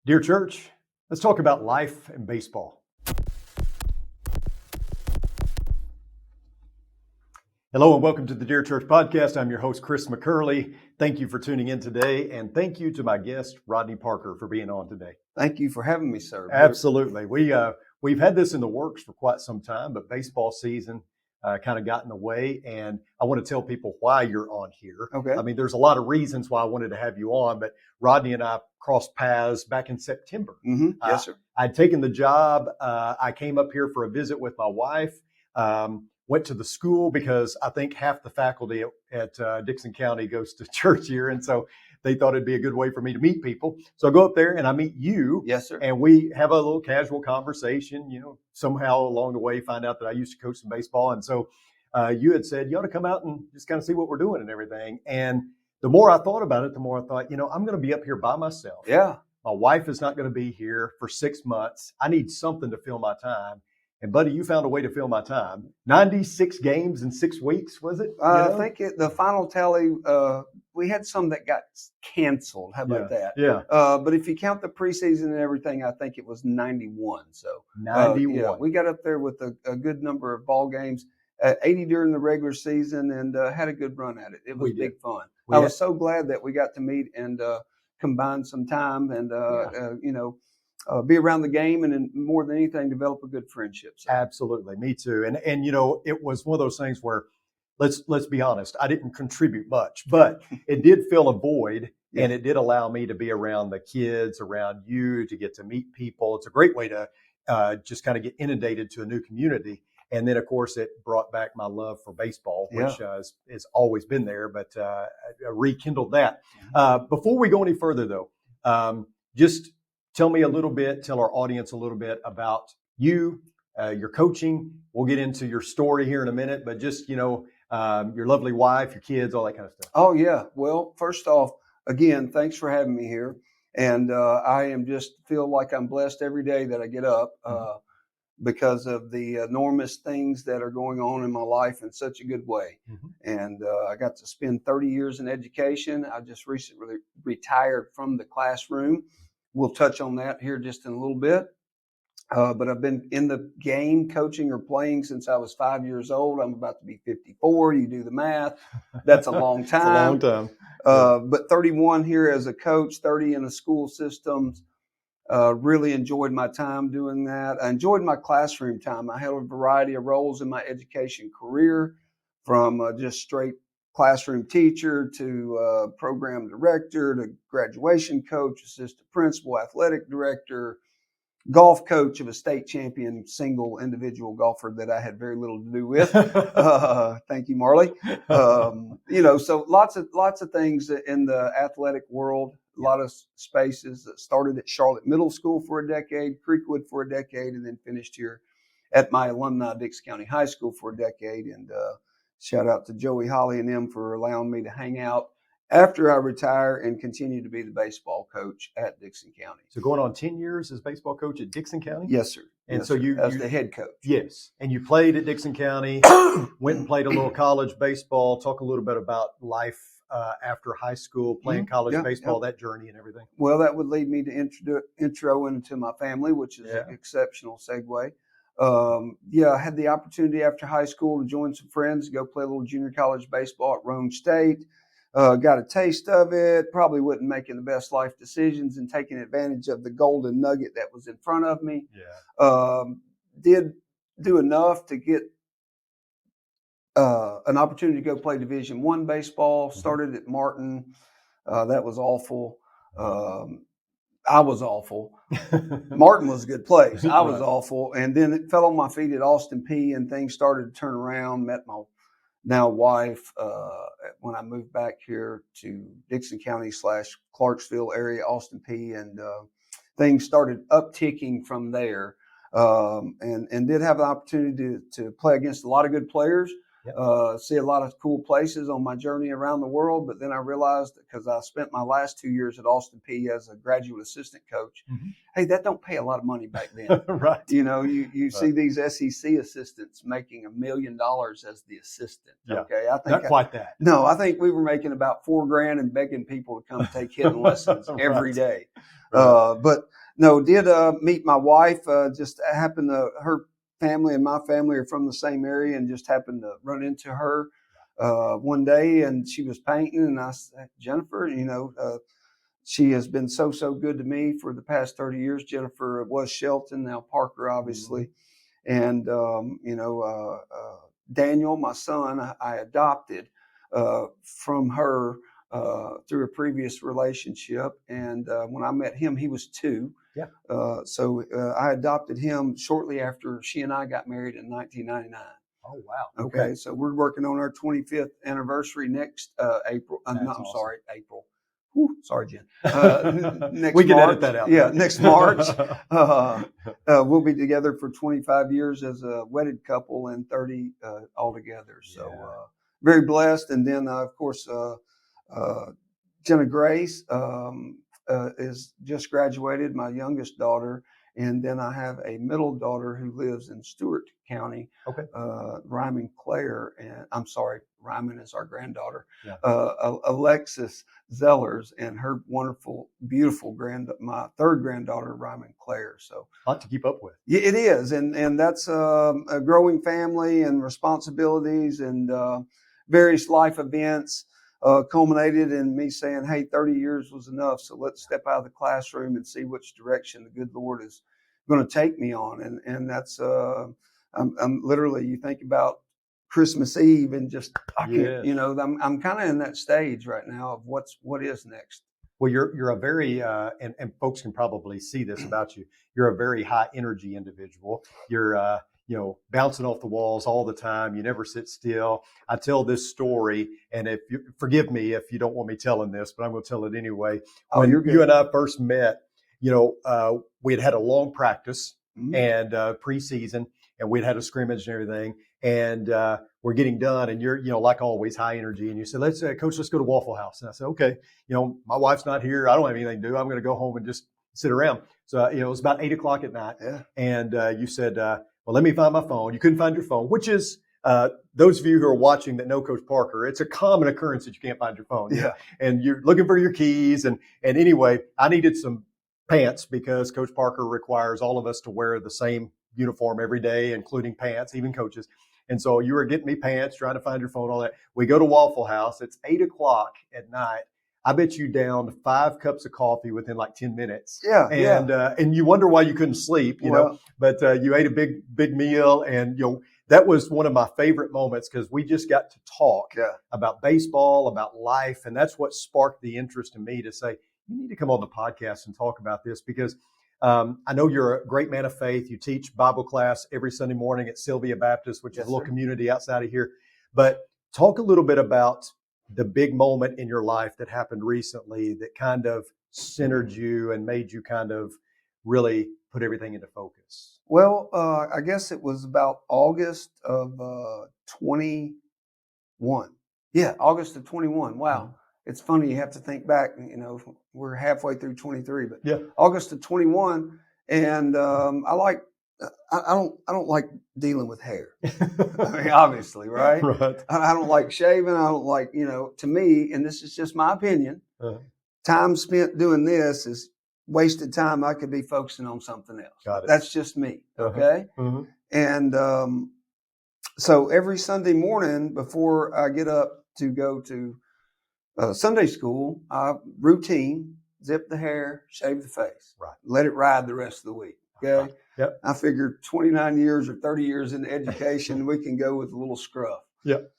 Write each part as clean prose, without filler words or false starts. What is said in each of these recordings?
Dear church, let's talk about life and baseball. Hello and welcome to the Dear Church podcast. I'm your host, Chris McCurley. Thank you for tuning in today, and thank you to my guest, Rodney Parker, for being on today. Thank you for having me, sir. Absolutely. We've had this in the works for quite some time, but baseball season kind of got in the way, and I want to tell people why you're on here. Okay. I mean, there's a lot of reasons why I wanted to have you on, but Rodney and I crossed paths back in September. Mm-hmm. Yes, sir. I'd taken the job. I came up here for a visit with my wife. Went to the school because I think half the faculty at Dixon County goes to church here. And so they thought it'd be a good way for me to meet people. So I go up there and I meet you. Yes, sir. And we have a little casual conversation, somehow along the way, find out that I used to coach some baseball. And so you had said, you ought to come out and just kind of see what we're doing and everything. And the more I thought about it, the more I thought, I'm going to be up here by myself. Yeah. My wife is not going to be here for 6 months. I need something to fill my time. And buddy, you found a way to fill my time. 96 games in 6 weeks, was it? I think the final tally, we had some that got canceled. How about that? Yeah. But if you count the preseason and everything, I think it was 91. So 91. We got up there with a good number of ball games, 80 during the regular season, and had a good run at it. It was big fun. I was so glad that we got to meet and combine some time and be around the game, and more than anything, develop a good friendship. So. Absolutely, me too. And it was one of those things where, let's be honest, I didn't contribute much, but it did fill a void, and it did allow me to be around the kids, around you, to get to meet people. It's a great way to just kind of get inundated to a new community. And then, of course, it brought back my love for baseball, which has always been there, but I rekindled that. Before we go any further, though, just tell our audience a little bit about you, your coaching. We'll get into your story here in a minute, but just, your lovely wife, your kids, all that kind of stuff. Oh, yeah. Well, first off, again, thanks for having me here. And I feel like I'm blessed every day that I get up because of the enormous things that are going on in my life in such a good way. Mm-hmm. And I got to spend 30 years in education. I just recently retired from the classroom. We'll touch on that here just in a little bit. But I've been in the game coaching or playing since I was 5 years old. I'm about to be 54. You do the math. That's a long time. It's a long time. But 31 here as a coach, 30 in the school systems. Really enjoyed my time doing that. I enjoyed my classroom time. I held a variety of roles in my education career, from just straight classroom teacher to program director to graduation coach, assistant principal, athletic director, golf coach of a state champion single individual golfer that I had very little to do with. Thank you, Marley. So lots of things in the athletic world, a lot of spaces. Started at Charlotte Middle School for a decade, Creekwood for a decade, and then finished here at my alumni Dixon County High School for a decade. And shout out to Joey Holly and them for allowing me to hang out after I retire and continue to be the baseball coach at Dixon County. So going on 10 years as baseball coach at Dixon County? Yes, sir. And yes, so you as the head coach. Yes. And you played at Dixon County, went and played a little college baseball. Talk a little bit about life after high school, playing college baseball, that journey and everything. Well, that would lead me to intro into my family, which is an exceptional segue. I had the opportunity after high school to join some friends, go play a little junior college baseball at Rome State. Got a taste of it, probably wasn't making the best life decisions and taking advantage of the golden nugget that was in front of me. Did do enough to get an opportunity to go play Division I baseball. Started at Martin. That was awful. I was awful. Martin was a good place. I was awful. And then it fell on my feet at Austin P, and things started to turn around. Met my now wife when I moved back here to Dixon County / Clarksville area, Austin P, and things started upticking from there. And did have the opportunity to play against a lot of good players. See a lot of cool places on my journey around the world. But then I realized, because I spent my last 2 years at Austin P as a graduate assistant coach, hey, that don't pay a lot of money back then. Right. You see these SEC assistants making $1 million as the assistant. Yeah. Okay. I think not quite that. No, I think we were making about $4,000 and begging people to come take hitting lessons every day. Right. But No, did meet my wife. Just happened to, her family and my family are from the same area, and just happened to run into her one day, and she was painting, and I said, Jennifer, she has been so good to me for the past 30 years. Jennifer was Shelton, now Parker, obviously. And, Daniel, my son, I adopted from her through a previous relationship. And when I met him, he was 2. Yeah. So I adopted him shortly after she and I got married in 1999. Oh, wow. Okay. So we're working on our 25th anniversary next April. No, I'm awesome. Sorry, April. Whew, sorry, Jen. Next we can March, edit that out. Yeah, next March. We'll be together for 25 years as a wedded couple and 30 altogether. So very blessed. And then, of course, Jenna Grace is just graduated, my youngest daughter. And then I have a middle daughter who lives in Stewart County, Ryman Claire, and I'm sorry, Ryman is our granddaughter, Alexis Zellers, and her wonderful, beautiful my third granddaughter, Ryman Claire. So a lot to keep up with. Yeah, it is, and that's a growing family and responsibilities and various life events. Culminated in me saying, hey, 30 years was enough. So let's step out of the classroom and see which direction the good Lord is going to take me on. And that's, I'm literally, you think about Christmas Eve and just, I'm kind of in that stage right now of what is next. Well, you're a very, and folks can probably see this about you. You're a very high energy individual. You're, bouncing off the walls all the time. You never sit still. I tell this story, and if you forgive me if you don't want me telling this, but I'm going to tell it anyway. When you and I first met, we had a long practice and preseason, and we'd had a scrimmage and everything, and we're getting done, and you're, like always, high energy, and you said, Coach, let's go to Waffle House. And I said, okay, my wife's not here. I don't have anything to do. I'm going to go home and just sit around. So, it was about 8:00 at night, and you said, well, let me find my phone. You couldn't find your phone, which is, those of you who are watching that know Coach Parker, it's a common occurrence that you can't find your phone. And you're looking for your keys. And anyway, I needed some pants because Coach Parker requires all of us to wear the same uniform every day, including pants, even coaches. And so you were getting me pants, trying to find your phone, all that. We go to Waffle House. It's 8:00 at night. I bet you downed 5 cups of coffee within like 10 minutes. And you wonder why you couldn't sleep, but you ate a big meal, and that was one of my favorite moments because we just got to talk about baseball, about life, and that's what sparked the interest in me to say, you need to come on the podcast and talk about this because I know you're a great man of faith. You teach Bible class every Sunday morning at Sylvia Baptist, which is a little community outside of here. But talk a little bit about the big moment in your life that happened recently that kind of centered you and made you kind of really put everything into focus. Well, I guess it was about August of 21. Yeah, August of 21. Wow. Mm-hmm. It's funny, you have to think back, we're halfway through 23, but August of 21. And I don't like dealing with hair. I mean, obviously, right? I don't like shaving. I don't like, to me, and this is just my opinion, time spent doing this is wasted time. I could be focusing on something else. Got it. That's just me. Okay. And so every Sunday morning before I get up to go to Sunday school, routine, zip the hair, shave the face, let it ride the rest of the week. Okay. Yep. I figured 29 years or 30 years in education, we can go with a little scruff. Yep.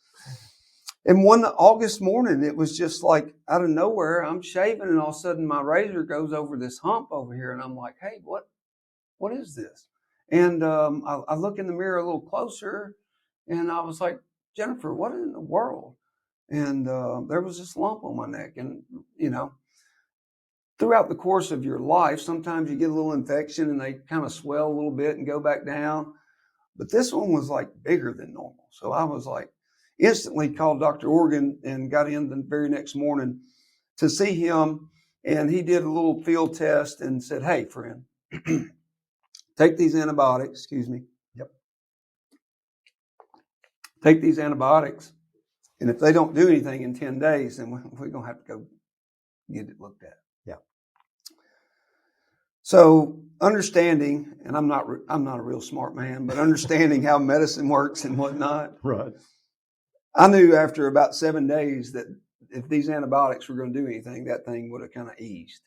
And one August morning, it was just like out of nowhere, I'm shaving, and all of a sudden my razor goes over this hump over here, and I'm like, hey, what is this? And I look in the mirror a little closer, and I was like, Jennifer, what in the world? And there was this lump on my neck. And, throughout the course of your life, sometimes you get a little infection and they kind of swell a little bit and go back down. But this one was like bigger than normal. So I was like, instantly called Dr. Organ and got in the very next morning to see him. And he did a little field test and said, hey, friend, take these antibiotics. Excuse me. Yep. Take these antibiotics. And if they don't do anything in 10 days, then we're going to have to go get it looked at. Yeah. So understanding, and I'm not a real smart man, but understanding how medicine works and whatnot, Right. I knew after about 7 days that if these antibiotics were going to do anything, that thing would have kind of eased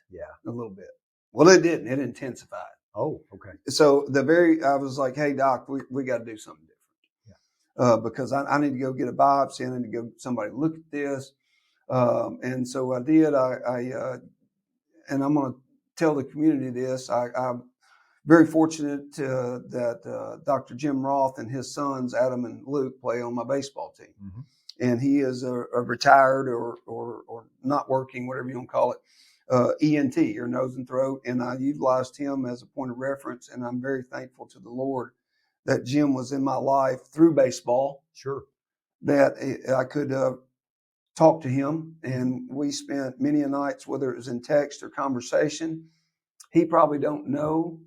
a little bit. Well, it didn't. It intensified. Oh, okay. So I was like, hey, doc, we got to do something different. Because I need to go get a biopsy. I need to go somebody look at this. And so I did. And I'm going to tell the community this. I'm very fortunate that Dr. Jim Roth and his sons, Adam and Luke, play on my baseball team. Mm-hmm. And he is a retired or not working, whatever you want to call it, ENT or nose and throat. And I utilized him as a point of reference. And I'm very thankful to the Lord that Jim was in my life through baseball. Sure. That I could talk to him. And we spent many a nights, whether it was in text or conversation. He probably don't know.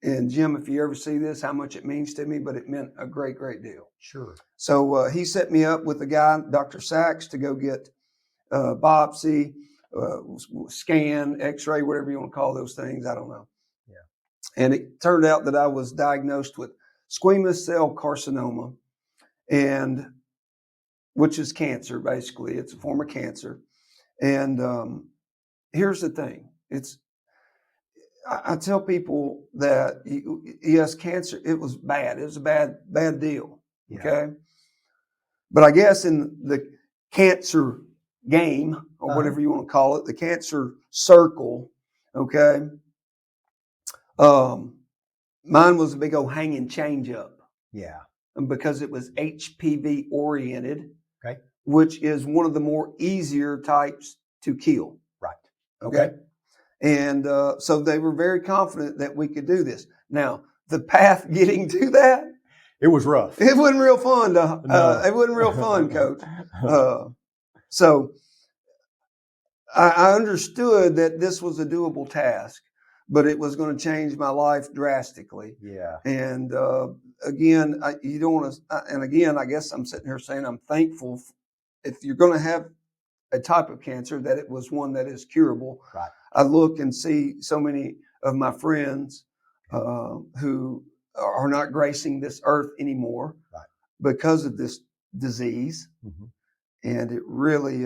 And Jim, if you ever see this, how much it means to me, but it meant a great, great deal. Sure. So he set me up with a guy, Dr. Sachs, to go get biopsy, scan, x-ray, whatever you want to call those things. I don't know. Yeah. And it turned out that I was diagnosed with squamous cell carcinoma, and which is cancer, basically. It's a form of cancer. And here's the thing. I tell people that, yes, cancer, it was bad. It was a bad deal. Yeah. Okay. But I guess in the cancer game, or whatever you want to call it, the cancer circle, okay, mine was a big old hanging change up. Yeah. Because it was HPV oriented, okay, which is one of the more easier types to kill. Right. Okay. And so they were very confident that we could do this. Now, the path getting to that, it was rough. It wasn't real fun. No. It wasn't real fun, Coach. So I understood that this was a doable task, but it was going to change my life drastically. Yeah. And again, you don't want to. And again, I guess I'm sitting here saying I'm thankful if you're going to have a type of cancer that it was one that is curable. Right. I look and see so many of my friends who are not gracing this earth anymore because of this disease. Mm-hmm. And it really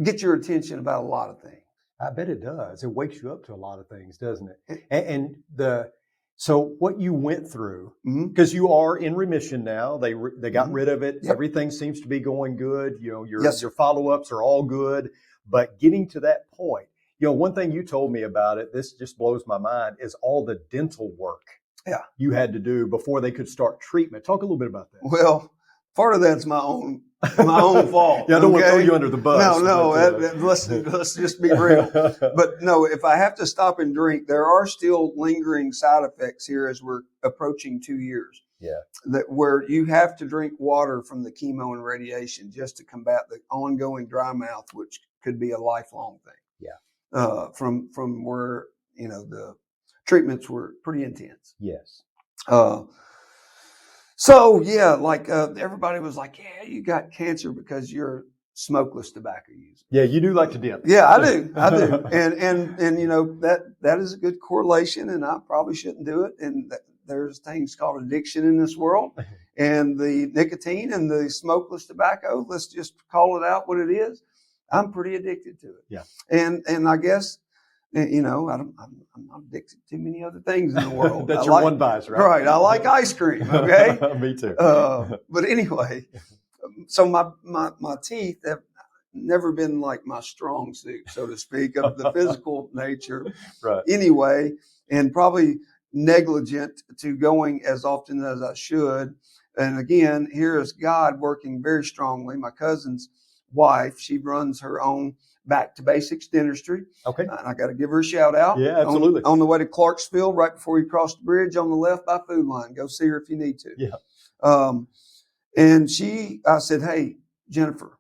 gets your attention about a lot of things. I bet it does. It wakes you up to a lot of things, doesn't it? So what you went through, because you are in remission now, they got rid of it. Yep. Everything seems to be going good. You know, your follow-ups are all good. But getting to that point, you know, one thing you told me about it, this just blows my mind, is all the dental work you had to do before they could start treatment. Talk a little bit about that. Well, part of that's my own fault. Yeah, I don't want to throw you under the bus. Let's just be real. But no, if I have to stop and drink, there are still lingering side effects here as we're approaching 2 years. Yeah. Where you have to drink water from the chemo and radiation just to combat the ongoing dry mouth, which could be a lifelong thing. Yeah. From where, you know, the treatments were pretty intense. Yes. So yeah, like everybody was like, yeah, you got cancer because you're smokeless tobacco user. Yeah, you do like to dip. Yeah, I do. And you know, that is a good correlation, and I probably shouldn't do it. And there's things called addiction in this world, and the nicotine and the smokeless tobacco, let's just call it out what it is. I'm pretty addicted to it. Yeah. And I guess, you know, I'm not addicted to many other things in the world. That's your one vice, right? Right. I like ice cream. Okay. Me too. But anyway, so my teeth have never been like my strong suit, so to speak, of the physical nature. Right. Anyway, and probably negligent to going as often as I should. And again, here is God working very strongly. My cousin's wife, she runs her own Back to Basics dentistry. Okay. And I got to give her a shout out. Yeah, absolutely. On the way to Clarksville, right before you cross the bridge on the left by Food Line. Go see her if you need to. Yeah. And I said, hey, Jennifer,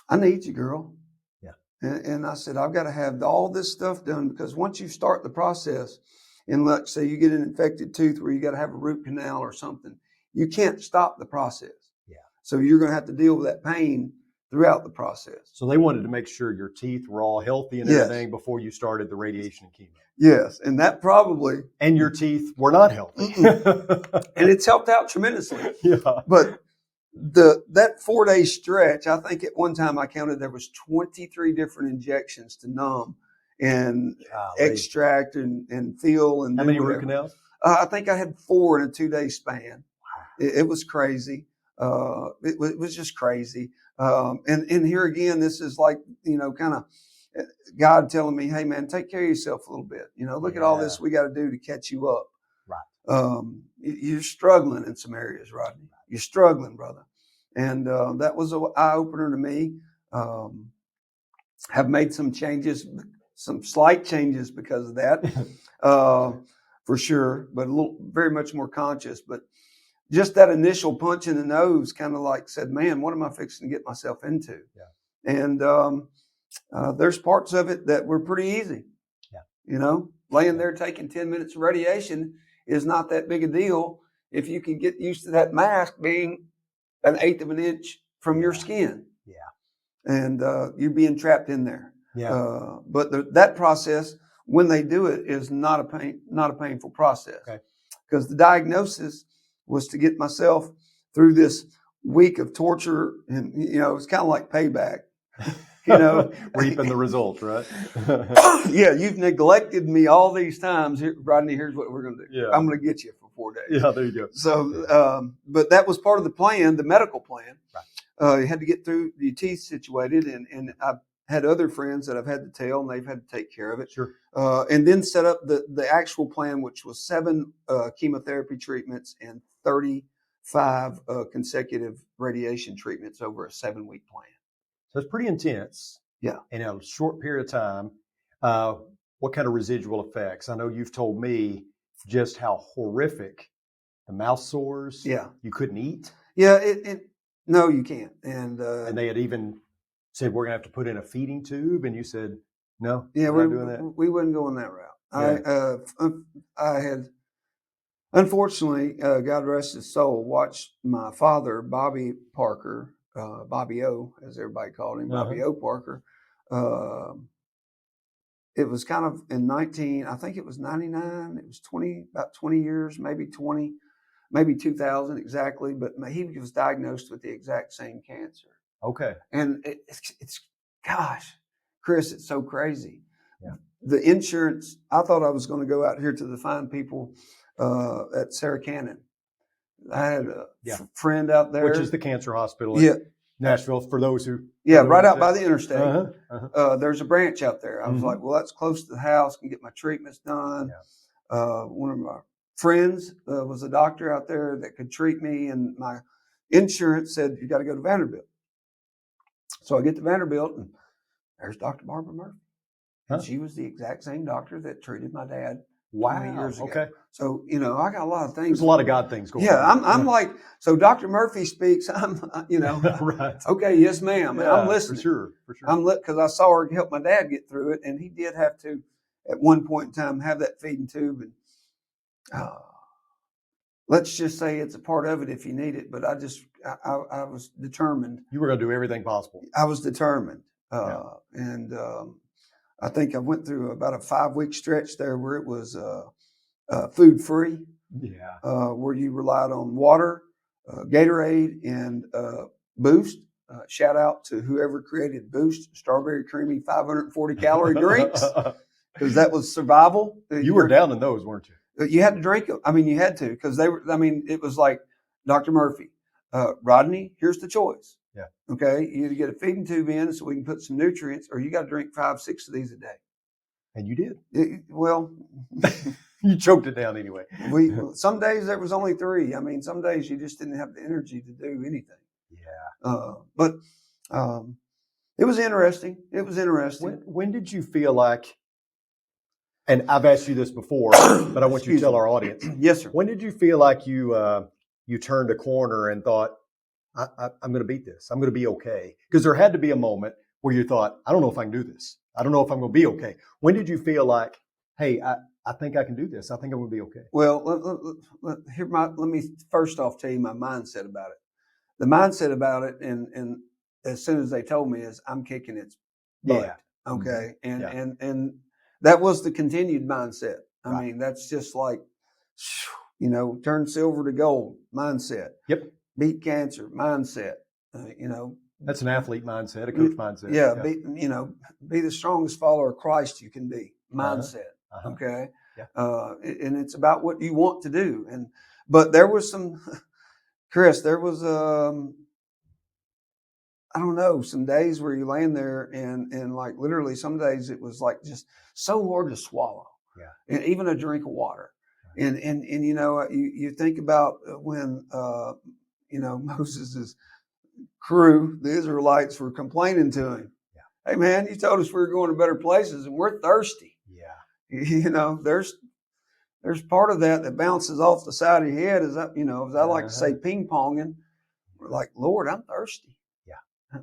I need you, girl. Yeah. And I said, I've got to have all this stuff done, because once you start the process, and let's say you get an infected tooth where you got to have a root canal or something, you can't stop the process. Yeah. So you're going to have to deal with that pain throughout the process. So they wanted to make sure your teeth were all healthy and Yes. everything before you started the radiation and chemo. Yes, and that probably And your teeth were not healthy. and it's helped out tremendously. Yeah. But that 4-day stretch, I think at one time I counted there was 23 different injections to numb and extract and feel and how do many whatever. root canals? I think I had 4 in a 2-day span. It was crazy. It was just crazy. And here again, this is like, kind of God telling me, hey man, take care of yourself a little bit. Look at all this we got to do to catch you up. Right. You're struggling in some areas, Rodney. You're struggling, brother. And that was an eye opener to me. Have made some changes, some slight changes because of that, for sure, but very much more conscious. But just that initial punch in the nose kind of like said, man, what am I fixing to get myself into? Yeah. And there's parts of it that were pretty easy. Yeah. Laying there taking 10 minutes of radiation is not that big a deal if you can get used to that mask being 1/8 of an inch from your skin. Yeah. And you're being trapped in there. Yeah. But that process, when they do it, is not a painful process. Okay. Because the diagnosis was to get myself through this week of torture, and it's kind of like payback. Reaping the results, right? Yeah, you've neglected me all these times. Rodney, here's what we're going to do. Yeah. I'm going to get you for 4 days. Yeah, there you go. So, but that was part of the plan, the medical plan. Right. You had to get through your teeth situated, and I've had other friends that I've had to tell, and they've had to take care of it. Sure. And then set up the actual plan, which was 7 chemotherapy treatments and 35 consecutive radiation treatments over a 7-week plan. So it's pretty intense. Yeah. In a short period of time. What kind of residual effects? I know you've told me just how horrific the mouth sores. Yeah. You couldn't eat. Yeah. No, you can't. And they had even said, we're going to have to put in a feeding tube. And you said, no, yeah, we're not doing that. We wouldn't go in that route. Yeah. I had, unfortunately, God rest his soul, watched my father, Bobby Parker, Bobby O, as everybody called him, Bobby O Parker. It was kind of in I think it was 99. It was about 20 years, maybe 2000 exactly. But he was diagnosed with the exact same cancer. Okay. And it's gosh, Chris, it's so crazy. Yeah. The insurance, I thought I was going to go out here to the fine people at Sarah Cannon. I had a friend out there. Which is the cancer hospital in Nashville, for those who... Yeah, right out by the interstate. There's a branch out there. I was like, well, that's close to the house. Can get my treatments done. Yeah. One of my friends was a doctor out there that could treat me, and my insurance said, you got to go to Vanderbilt. So I get to Vanderbilt, and there's Dr. Barbara Murphy. And she was the exact same doctor that treated my dad 20 years ago. Okay. So, I got a lot of things. There's a lot of God things going on. Yeah, I'm like, so Dr. Murphy speaks, I'm, right. Okay, yes, ma'am. Yeah, I'm listening. For sure. Because I saw her help my dad get through it, and he did have to, at one point in time, have that feeding tube. And let's just say it's a part of it if you need it. But I was determined. You were going to do everything possible. I was determined. And I think I went through about a 5-week stretch there where it was food free. Yeah. Where you relied on water, Gatorade, and Boost. Shout out to whoever created Boost, strawberry creamy 540 calorie drinks, because that was survival. You were down in those, weren't you? You had to drink them. I mean, you had to, because it was like Dr. Murphy, Rodney, here's the choice. Yeah. Okay. You either get a feeding tube in so we can put some nutrients, or you got to drink 5-6 of these a day. And you did. Well, you choked it down anyway. Some days there was only 3. I mean, some days you just didn't have the energy to do anything. Yeah. But it was interesting. When did you feel like, and I've asked you this before, but I want you to tell our audience. Yes, sir. When did you feel like you turned a corner and thought, I'm going to beat this. I'm going to be okay? Because there had to be a moment where you thought, I don't know if I can do this. I don't know if I'm going to be okay. When did you feel like, hey, I think I can do this. I think I'm going to be okay? Well, let me first off tell you my mindset about it. The mindset about it, and as soon as they told me is I'm kicking its butt. Yeah. Okay. Yeah. And that was the continued mindset. I Right. mean, that's just like, turn silver to gold mindset, Yep. beat cancer mindset, That's an athlete mindset, a coach mindset. yeah, Yeah. be the strongest follower of Christ you can be Uh-huh. mindset. Uh-huh. Okay. Yeah. And it's about what you want to do. But there was Chris, there was, I don't know, some days where you land there and like literally some days it was like just so hard to swallow. Yeah. And even a drink of water. Right. And you think about when Moses's crew, the Israelites, were complaining to him. Yeah. Hey man, you told us we were going to better places and we're thirsty. Yeah. There's part of that bounces off the side of your head, as I like to say, ping ponging. We're like, Lord, I'm thirsty. Yeah.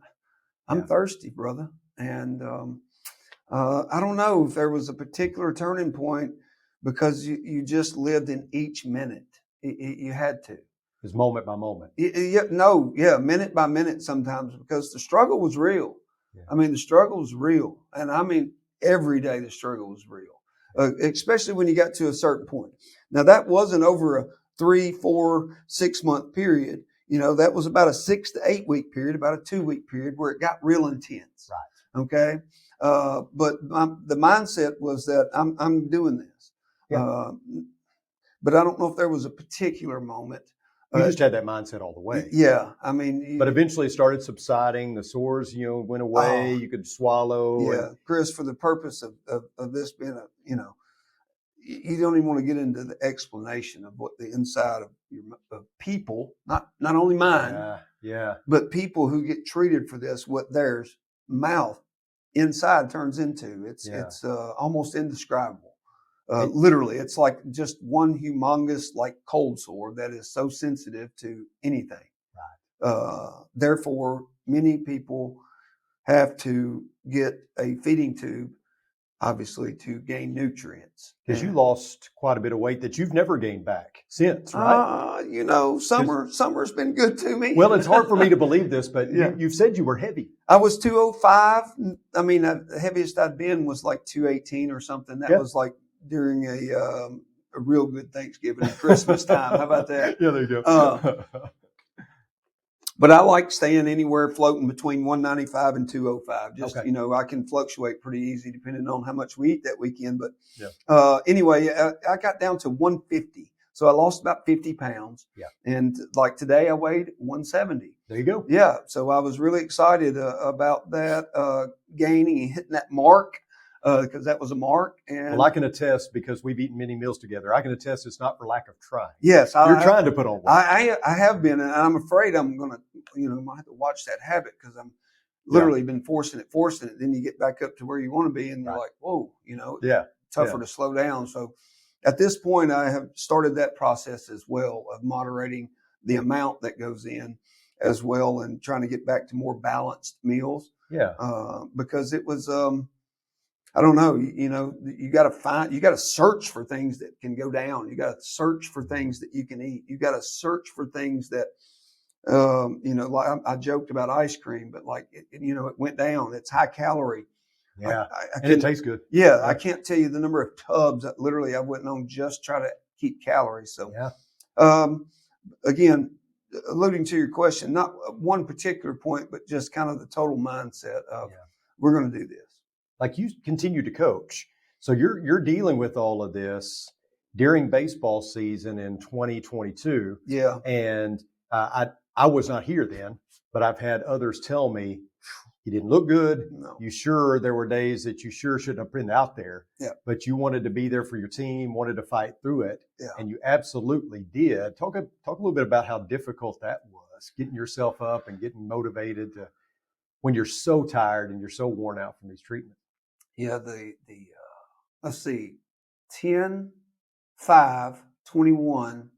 I'm thirsty, brother. And I don't know if there was a particular turning point because you just lived in each minute. You had to. It's moment by moment. Minute by minute sometimes, because the struggle was real. Yeah. I mean, the struggle was real. And I mean, every day the struggle was real, especially when you got to a certain point. Now, that wasn't over a 3, 4, 6 month period. That was about a 6 to 8 week period, about a 2 week period where it got real intense. Right. Okay. But the mindset was that I'm doing this. Yeah. But I don't know if there was a particular moment. You just had that mindset all the way. Yeah. I mean, but eventually it started subsiding. The sores, went away. You could swallow. Yeah. Chris, for the purpose of this being you don't even want to get into the explanation of what the inside of people, not only mine, but people who get treated for this, what their mouth inside turns into. It's almost indescribable. Literally, it's like just one humongous like cold sore that is so sensitive to anything. Right. Therefore, many people have to get a feeding tube, obviously, to gain nutrients. Because you lost quite a bit of weight that you've never gained back since, right? Summer's been good to me. Well, it's hard for me to believe this, but you've said you were heavy. I was 205. I mean, the heaviest I'd been was like 218 or something. That was like during a real good Thanksgiving and Christmas time. How about that? Yeah, there you go. But I like staying anywhere floating between 195 and 205. Just, I can fluctuate pretty easy depending on how much we eat that weekend. But anyway, I got down to 150. So I lost about 50 pounds. Yeah. And like today I weighed 170. There you go. Yeah. So I was really excited about that, gaining and hitting that mark. Because that was a mark. And well, I can attest, because we've eaten many meals together, I can attest it's not for lack of trying. Yes. You're trying to put on weight. I have been, and I'm afraid I'm going to, might have to watch that habit, because I'm literally been forcing it. Then you get back up to where you want to be and you're like, whoa, tougher to slow down. So at this point, I have started that process as well of moderating the amount that goes in as well, and trying to get back to more balanced meals. Yeah. Because it was, I don't know, you got to search for things that can go down. You got to search for things that you can eat. You got to search for things that, like I joked about ice cream, but like, it went down. It's high calorie. Yeah. And it tastes good. Yeah. I can't tell you the number of tubs that literally I went on just try to keep calories. So, again, alluding to your question, not one particular point, but just kind of the total mindset of we're going to do this. Like, you continue to coach. So you're dealing with all of this during baseball season in 2022. Yeah. And I was not here then, but I've had others tell me you didn't look good. No. There were days that you shouldn't have been out there. Yeah. But you wanted to be there for your team, wanted to fight through it. Yeah. And you absolutely did. Talk a little bit about how difficult that was, getting yourself up and getting motivated when you're so tired and you're so worn out from these treatments. Yeah, let's see, 10, 5, 21,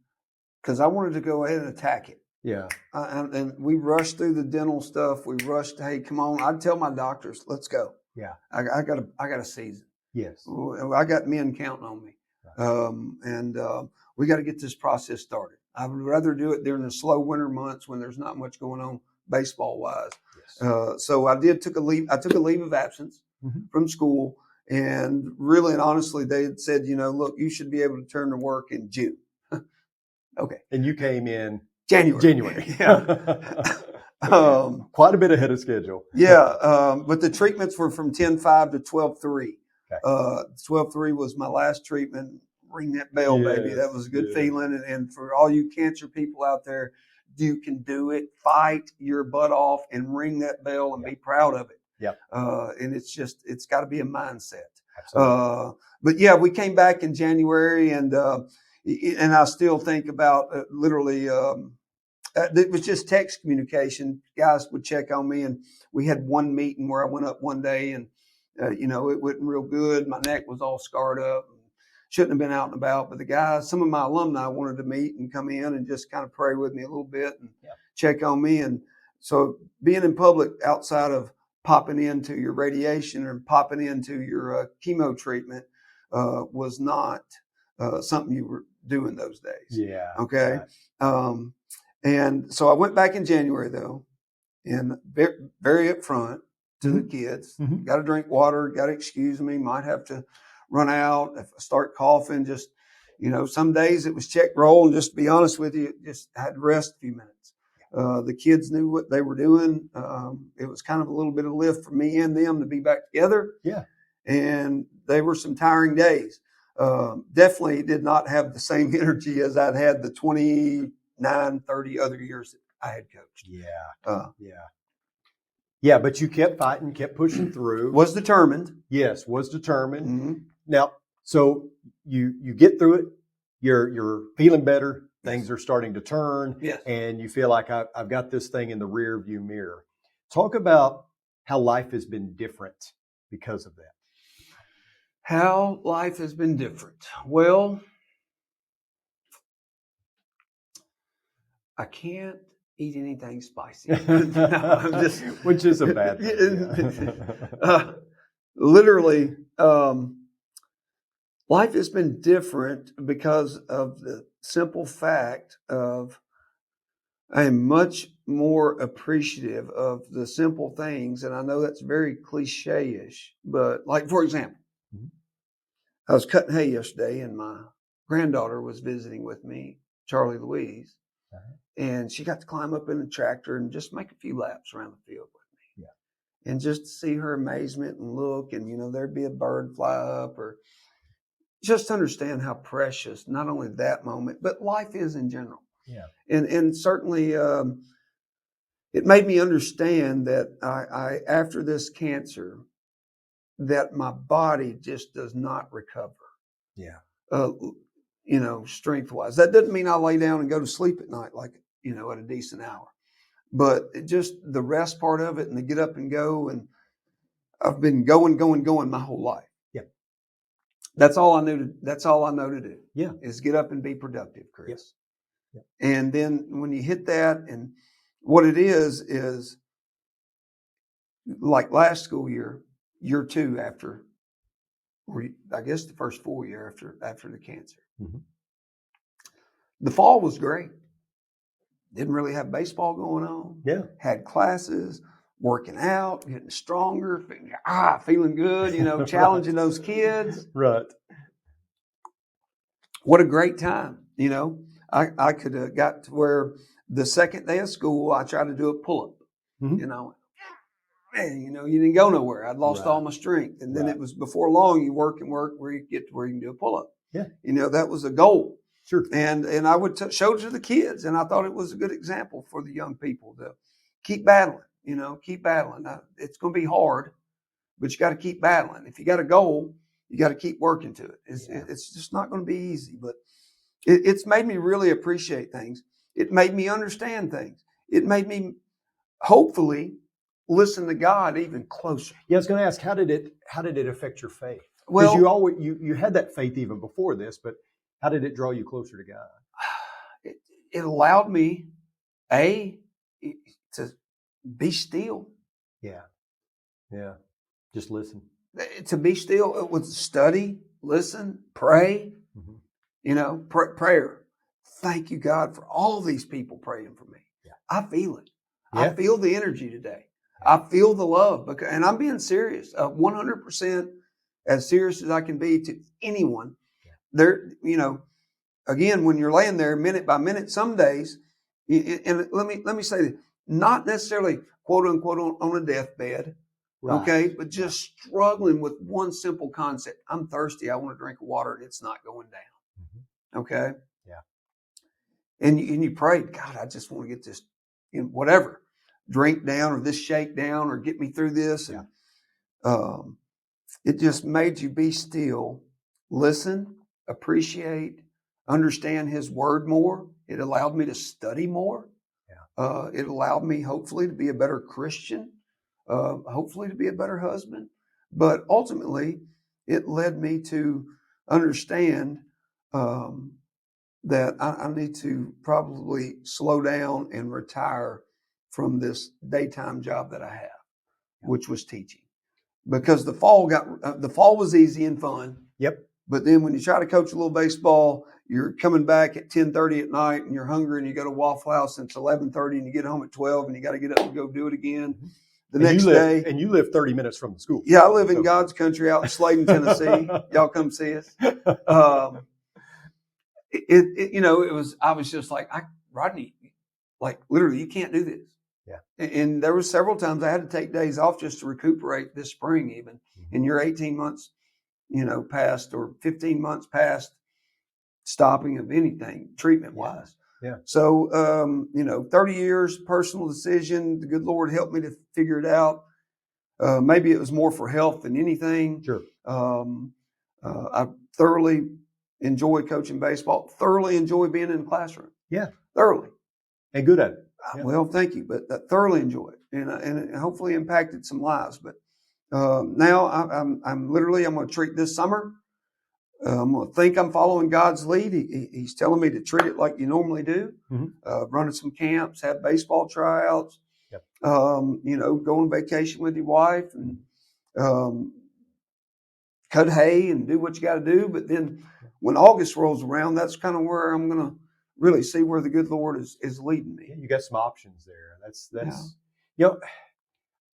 because I wanted to go ahead and attack it. Yeah. And we rushed through the dental stuff. We rushed, hey, come on. I'd tell my doctors, let's go. Yeah. I got a season. Yes. I got men counting on me. Right. We got to get this process started. I would rather do it during the slow winter months when there's not much going on baseball wise. Yeah. So I took a leave of absence from school, and really and honestly, they had said, look, you should be able to turn to work in June. Okay. And you came in January. Yeah. Quite a bit ahead of schedule. But the treatments were from 10-5 to 12-3. Okay. 12-3 was my last treatment. Ring that bell, baby. That was a good feeling. And for all you cancer people out there, you can do it. Fight your butt off and ring that bell and be proud of it. Yep. And it's got to be a mindset. Absolutely. But yeah, we came back in January, and I still think about literally. It was just text communication. Guys would check on me, and we had one meeting where I went up one day, and it wasn't real good. My neck was all scarred up. Shouldn't have been out and about. But the guys, some of my alumni wanted to meet and come in and just kind of pray with me a little bit and check on me. And so being in public outside of popping into your radiation or popping into your chemo treatment was not something you were doing those days. Yeah. Okay. Right. And so I went back in January, though, and very, very upfront to the kids. Got to drink water, got to excuse me, might have to run out. If I start coughing, just, some days it was check roll. And just to be honest with you, just had to rest a few minutes. The kids knew what they were doing. It was kind of a little bit of lift for me and them to be back together. Yeah. And they were some tiring days. Definitely did not have the same energy as I'd had the 29-30 other years that I had coached. Yeah, but you kept fighting, kept pushing through. Was determined. Yes, was determined. Mm-hmm. Now, so you get through it. You're feeling better. Things are starting to turn. Yes. And you feel like I've got this thing in the rear view mirror. Talk about how life has been different because of that. How life has been different. Well, I can't eat anything spicy. No, I'm just, which is a bad thing. Literally, life has been different because of the simple fact of I am much more appreciative of the simple things. And I know that's very cliche-ish, but like, for example, I was cutting hay yesterday and my granddaughter was visiting with me, Charlie Louise. And she got to climb up in the tractor and just make a few laps around the field with me. Yeah. And just to see her amazement and look, and, there'd be a bird fly up, or just understand how precious not only that moment, but life is in general. Yeah. And certainly it made me understand that I after this cancer, that my body just does not recover. Yeah. Strength wise. That doesn't mean I lay down and go to sleep at night like, at a decent hour, but just the rest part of it and the get up and go. And I've been going my whole life. Yeah. That's all I know to do. Yeah. Is get up and be productive, Chris. Yep. Yep. And then when you hit that, and what it is like last school year 2 after, or I guess the first full year after the cancer. Mm-hmm. The fall was great. Didn't really have baseball going on. Yeah. Had classes, working out, getting stronger, feeling good, challenging those kids. Right. What a great time. I could have got to where the second day of school, I tried to do a pull-up, man, you didn't go nowhere. I'd lost all my strength. And then it was before long, you work where you get to where you can do a pull-up. Yeah. That was a goal. Sure. And I would show it to the kids. And I thought it was a good example for the young people to keep battling, keep battling. It's going to be hard, but you got to keep battling. If you got a goal, you got to keep working to it. It's just not going to be easy, but it's made me really appreciate things. It made me understand things. It made me hopefully listen to God even closer. Yeah, I was going to ask, how did it affect your faith? Well, because you had that faith even before this, but how did it draw you closer to God? It allowed me, to be still. Yeah. Yeah. Just listen. To be still. It was study, listen, pray. Mm-hmm. Prayer. Thank you, God, for all these people praying for me. Yeah. I feel it. Yeah. I feel the energy today. I feel the love, and I'm being serious, 100% as serious as I can be to anyone. There, again, when you're laying there minute by minute, some days, and let me say this, not necessarily quote unquote on a deathbed, Right. okay, but just struggling with one simple concept. I'm thirsty. I want a drink of water, and it's not going down. Mm-hmm. Okay. Yeah. And you prayed, God, I just want to get this, whatever, drink down or this shake down or get me through this. And it just made you be still, listen, appreciate, understand His Word more. It allowed me to study more. Yeah. It allowed me, hopefully, to be a better Christian, hopefully to be a better husband. But ultimately, it led me to understand that I need to probably slow down and retire from this daytime job that I have, which was teaching. Because the fall was easy and fun. Yep. But then when you try to coach a little baseball, you're coming back at 10:30 at night and you're hungry and you go to Waffle House and it's 11:30 and you get home at 12 and you got to get up and go do it again. The next day. And you live 30 minutes from the school. Yeah, I live in God's country out in Sladen, Tennessee. Y'all come see us. I was just like, Rodney, like literally, you can't do this. Yeah. And there was several times I had to take days off just to recuperate this spring, even. Mm-hmm. And you're 18 months, past or 15 months past stopping of anything treatment wise. Yeah. So, 30 years, personal decision. The good Lord helped me to figure it out. Maybe it was more for health than anything. Sure. I thoroughly enjoy coaching baseball, thoroughly enjoy being in the classroom. Yeah. Thoroughly. And good at it. Yeah. Well, thank you, but I thoroughly enjoy it, and it hopefully impacted some lives. But now I'm going to treat this summer. I'm going to think I'm following God's lead. He's telling me to treat it like you normally do. Mm-hmm. Running some camps, have baseball tryouts. Yep. Go on vacation with your wife and cut hay and do what you got to do. But then when August rolls around, that's kind of where I'm going to really see where the good Lord is leading me. Yeah, you got some options there. That's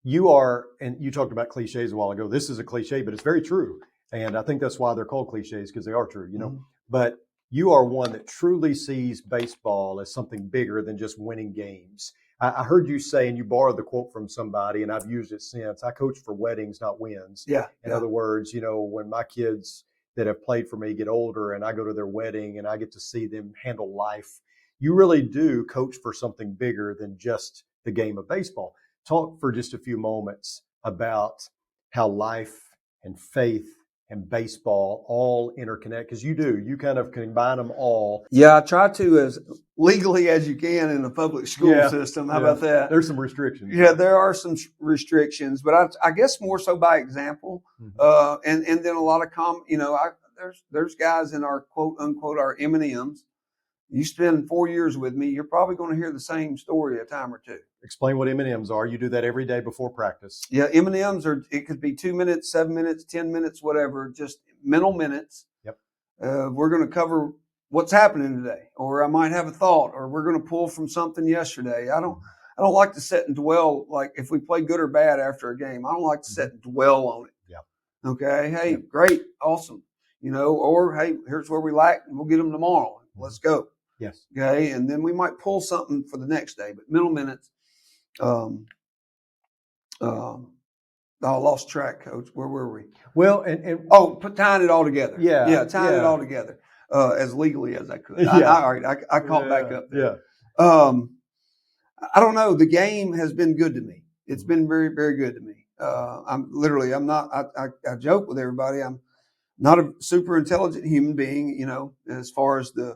you are, and you talked about cliches a while ago. This is a cliche, but it's very true. And I think that's why they're called cliches, because they are true, Mm-hmm. But you are one that truly sees baseball as something bigger than just winning games. I heard you say, and you borrowed the quote from somebody, and I've used it since, I coach for weddings, not wins. Yeah. In other words, when my kids that have played for me get older and I go to their wedding and I get to see them handle life, you really do coach for something bigger than just the game of baseball. Talk for just a few moments about how life and faith and baseball all interconnect, because you kind of combine them all. Yeah, I try to as legally as you can in a public school system. How about that? There's some restrictions. Yeah, there are some restrictions, but I guess more so by example. Mm-hmm. And then a lot of there's guys in our quote unquote our M&Ms. You spend 4 years with me, you're probably going to hear the same story a time or two. Explain what M&Ms are. You do that every day before practice. Yeah, M&Ms it could be 2 minutes, 7 minutes, 10 minutes, whatever, just mental minutes. Yep. We're going to cover what's happening today, or I might have a thought, or we're going to pull from something yesterday. I don't like to sit and dwell, like if we play good or bad after a game. I don't like to sit and dwell on it. Yeah. Okay. Hey, great. Awesome. Or hey, here's where we lack and we'll get them tomorrow. Let's go. Yes. Okay. And then we might pull something for the next day, but mental minutes. I lost track, Coach. Where were we? Well, tying it all together. Yeah. Tying it all together as legally as I could. I caught back up there. Yeah. I don't know. The game has been good to me. It's been very, very good to me. I joke with everybody. I'm not a super intelligent human being, as far as the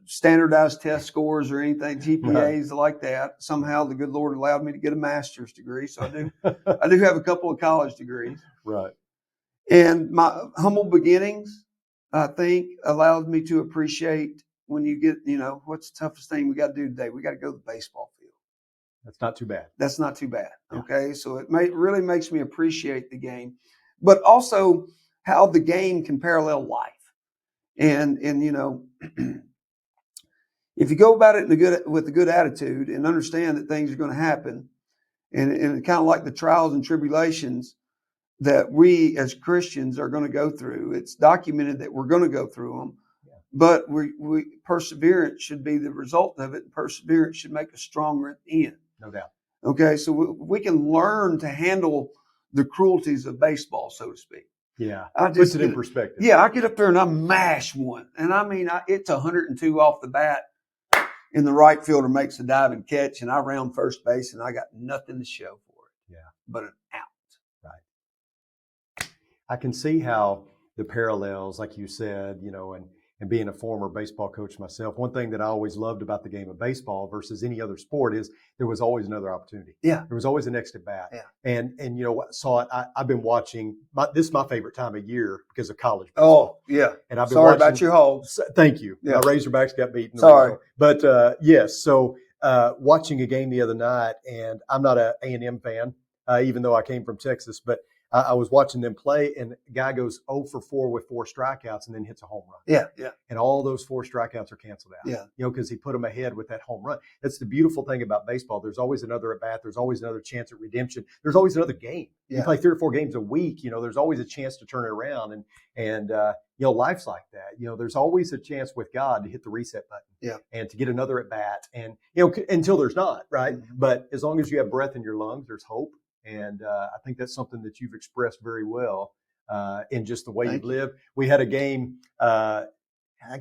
standardized test scores or anything, GPAs like that. Somehow the good Lord allowed me to get a master's degree. So I do have a couple of college degrees. Right. And my humble beginnings, I think, allowed me to appreciate when you get, what's the toughest thing we got to do today? We got to go to the baseball field. That's not too bad. That's not too bad. Yeah. Okay. So it really makes me appreciate the game, but also how the game can parallel life. And if you go about it with a good attitude and understand that things are going to happen, and kind of like the trials and tribulations that we as Christians are going to go through. It's documented that we're going to go through them, but we perseverance should be the result of it. And perseverance should make us stronger at the end. No doubt. Okay, so we can learn to handle the cruelties of baseball, so to speak. Yeah, Puts it in perspective. Yeah, I get up there and I mash one, and I mean it's 102 off the bat, and the right fielder makes a diving catch, and I round first base, and I got nothing to show for it. Yeah, but an out. Right. I can see how the parallels, like you said, and being a former baseball coach myself, one thing that I always loved about the game of baseball versus any other sport is there was always another opportunity. Yeah. There was always a next at bat. Yeah. And saw it. I've been watching. This is my favorite time of year because of college baseball. Oh, yeah. And I've been Sorry watching, about your Hogs. Thank you. Yeah. My Razorbacks got beaten. Sorry. But yes, so watching a game the other night, and I'm not a A&M fan, even though I came from Texas, but I was watching them play, and the guy goes 0 for 4 with 4 strikeouts and then hits a home run. Yeah, yeah. And all those 4 strikeouts are canceled out. Yeah. Because he put them ahead with that home run. That's the beautiful thing about baseball. There's always another at bat. There's always another chance at redemption. There's always another game. Yeah. You play 3 or 4 games a week. There's always a chance to turn it around. And life's like that. There's always a chance with God to hit the reset button. Yeah. And to get another at bat. And until there's not, right? Mm-hmm. But as long as you have breath in your lungs, there's hope. And I think that's something that you've expressed very well in just the way you live. We had a game, I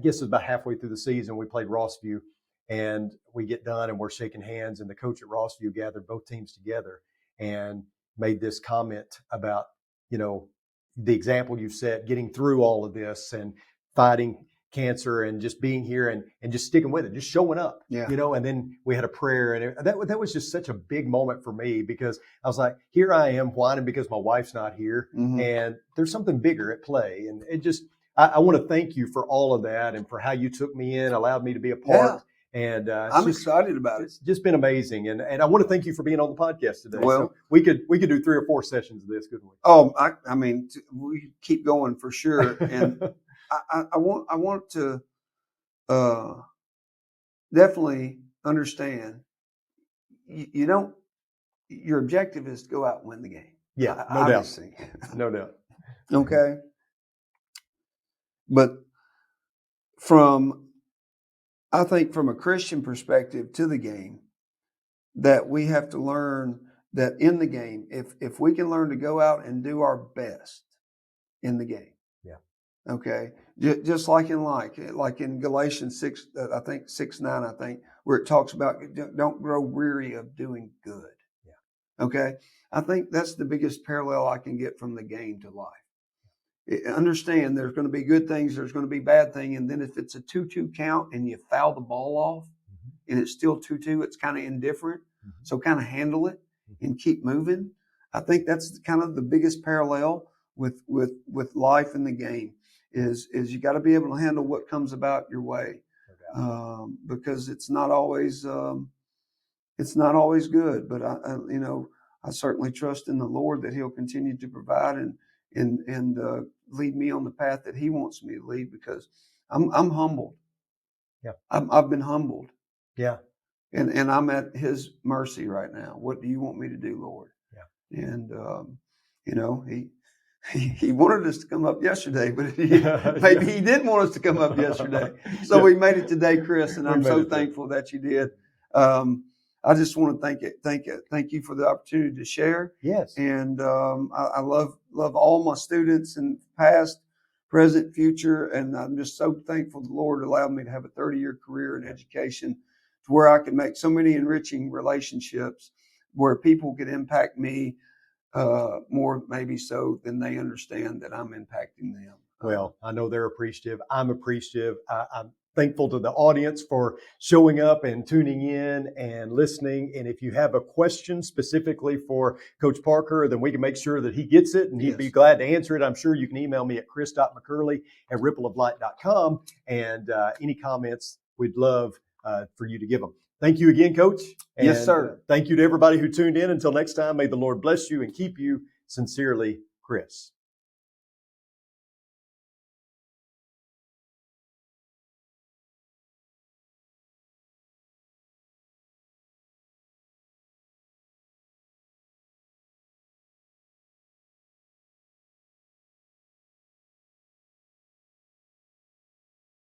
guess it was about halfway through the season. We played Rossview, and we get done and we're shaking hands. And the coach at Rossview gathered both teams together and made this comment about, the example you've set, getting through all of this and fighting cancer and just being here and just sticking with it, just showing up, and then we had a prayer, and that was just such a big moment for me, because I was like, here I am whining because my wife's not here, mm-hmm. and there's something bigger at play. And it just, I want to thank you for all of that and for how you took me in, allowed me to be a part. Yeah. And I'm excited about it. It's just been amazing. And I want to thank you for being on the podcast today. Well, so we could do 3 or 4 sessions of this, couldn't we? Oh, I mean, we keep going for sure. And I want to definitely understand. You don't. Your objective is to go out and win the game. Yeah, no obviously. Doubt. No doubt. Okay. But I think from a Christian perspective to the game, that we have to learn that in the game, if we can learn to go out and do our best in the game. Okay, just like in Galatians 6, I think 6:9, where it talks about don't grow weary of doing good. Yeah. Okay, I think that's the biggest parallel I can get from the game to life. Understand there's going to be good things, there's going to be bad things, and then if it's a 2-2 count and you foul the ball off, mm-hmm. and it's still 2-2, it's kind of indifferent. Mm-hmm. So kind of handle it and keep moving. I think that's kind of the biggest parallel with life in the game. Is you got to be able to handle what comes about your way, because it's not always good. But I certainly trust in the Lord that He'll continue to provide and lead me on the path that He wants me to lead, because I'm humbled. Yeah, I've been humbled. Yeah, and I'm at His mercy right now. What do you want me to do, Lord? Yeah, and He wanted us to come up yesterday, but maybe He didn't want us to come up yesterday. So we made it today, Chris, and I'm so thankful that you did. I just want to thank you for the opportunity to share. Yes. And I love all my students, and past, present, future, and I'm just so thankful the Lord allowed me to have a 30-year career in education, to where I could make so many enriching relationships where people could impact me. More maybe so than they understand that I'm impacting them. Well, I know they're appreciative. I'm appreciative. I'm thankful to the audience for showing up and tuning in and listening. And if you have a question specifically for Coach Parker, then we can make sure that he gets it, and he'd be glad to answer it. I'm sure you can email me at chris.mccurley@rippleoflight.com. And any comments, we'd love for you to give them. Thank you again, Coach. And yes, sir. Thank you to everybody who tuned in. Until next time, may the Lord bless you and keep you. Sincerely, Chris.